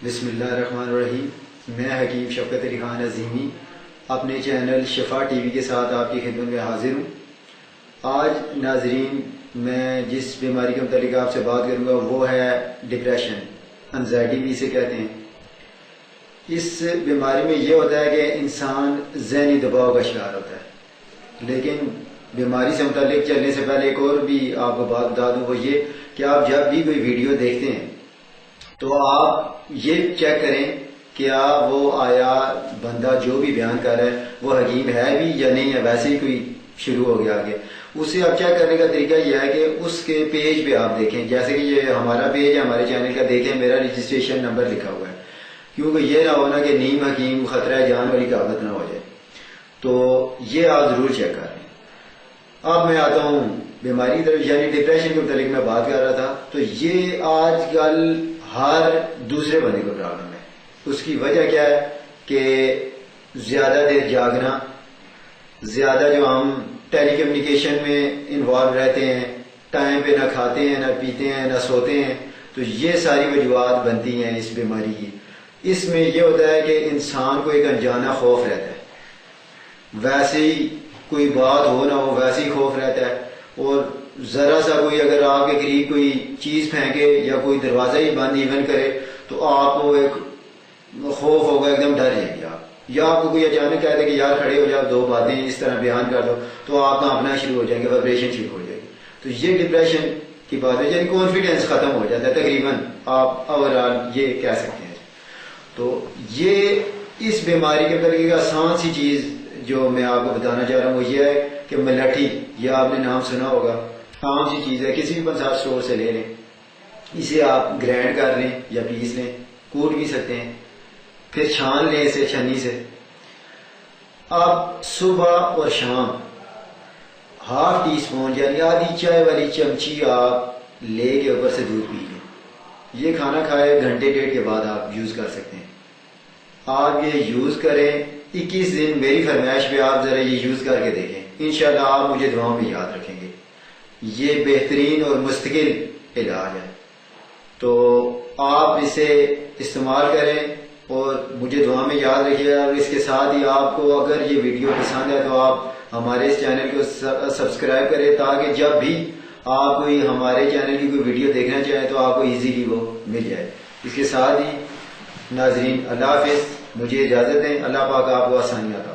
بسم اللہ الرحمن الرحیم. میں حکیم شفقت علی خان عظیمی اپنے چینل شفا ٹی وی کے ساتھ آپ کی خدمت میں حاضر ہوں. آج ناظرین میں جس بیماری کے متعلق آپ سے بات کروں گا وہ ہے ڈپریشن، انزائٹی بھی اسے کہتے ہیں. اس بیماری میں یہ ہوتا ہے کہ انسان ذہنی دباؤ کا شکار ہوتا ہے. لیکن بیماری سے متعلق چلنے سے پہلے ایک اور بھی آپ کو بات بتا دوں، وہ یہ کہ آپ جب بھی کوئی ویڈیو دیکھتے ہیں تو آپ یہ چیک کریں کیا وہ آیا بندہ جو بھی بیان کر رہا ہے وہ حکیم ہے بھی یا نہیں ہے، ویسے ہی کوئی شروع ہو گیا آگے. اسے آپ چیک کرنے کا طریقہ یہ ہے کہ اس کے پیج پہ آپ دیکھیں، جیسے کہ یہ ہمارا پیج ہے ہمارے چینل کا، دیکھیں میرا رجسٹریشن نمبر لکھا ہوا ہے، کیونکہ یہ نہ ہونا کہ نیم حکیم خطرہ جان والی کہاوت نہ ہو جائے. تو یہ آپ ضرور چیک کر لیں. اب میں آتا ہوں بیماری کی طرف، یعنی ڈپریشن کے متعلق میں بات کر رہا تھا. تو یہ آج کل ہر دوسرے بندے کو پرابلم ہے. اس کی وجہ کیا ہے کہ زیادہ دیر جاگنا، زیادہ جو ہم ٹیلی کمیونیکیشن میں انوالو رہتے ہیں، ٹائم پہ نہ کھاتے ہیں نہ پیتے ہیں نہ سوتے ہیں. تو یہ ساری وجوہات بنتی ہیں اس بیماری کی. اس میں یہ ہوتا ہے کہ انسان کو ایک انجانا خوف رہتا ہے، ویسے ہی کوئی بات ہو نہ ہو ویسے ہی خوف رہتا ہے. اور ذرا سا کوئی اگر آپ کے قریب کوئی چیز پھینکے یا کوئی دروازہ ہی بند ایون کرے تو آپ کو ایک خوف ہوگا، ایک دم ڈر جائیں گے آپ. یا آپ کو کوئی اچانک کہتا ہے کہ یار کھڑے ہو جاؤ، دو باتیں اس طرح بیان کر دو، تو آپ کانپنا شروع ہو جائیں گے، وائبریشن شروع ہو جائے گی. تو یہ ڈپریشن کی بات ہے، یعنی کانفیڈینس ختم ہو جاتا ہے تقریباً، آپ اوور آل یہ کہہ سکتے ہیں. تو یہ اس بیماری کے متعلق ایک آسان سی چیز جو میں آپ کو بتانا چاہ رہا ہوں وہ یہ ہے کہ ملاٹھی، یہ آپ نے نام سنا ہوگا، عام سی چیز ہے، کسی بھی پنساب اسٹور سے لے لیں. اسے آپ گرینڈ کر لیں یا پیس لیں، کوٹ بھی سکتے ہیں، پھر چھان لیں اسے چھنی سے. آپ صبح اور شام ہاف ٹی اسپون یعنی آدھی چائے والی چمچی آپ لے کے اوپر سے دودھ پی لیں. یہ کھانا کھائے گھنٹے ڈیڑھ کے بعد آپ یوز کر سکتے ہیں. آپ یہ یوز کریں 21 دن، میری فرمائش پہ آپ ذرا یہ یوز کر کے دیکھیں، انشاءاللہ آپ مجھے دعاؤں میں یاد رکھیں گے. یہ بہترین اور مستقل علاج ہے. تو آپ اسے استعمال کریں اور مجھے دعا میں یاد رکھیے گا. اور اس کے ساتھ ہی آپ کو اگر یہ ویڈیو پسند ہے تو آپ ہمارے اس چینل کو سبسکرائب کریں، تاکہ جب بھی آپ کوئی ہمارے چینل کی کوئی ویڈیو دیکھنا چاہیں تو آپ کو ایزیلی وہ مل جائے. اس کے ساتھ ہی ناظرین اللہ حافظ، مجھے اجازت دیں. اللہ پاک آپ کو آسانیاں عطا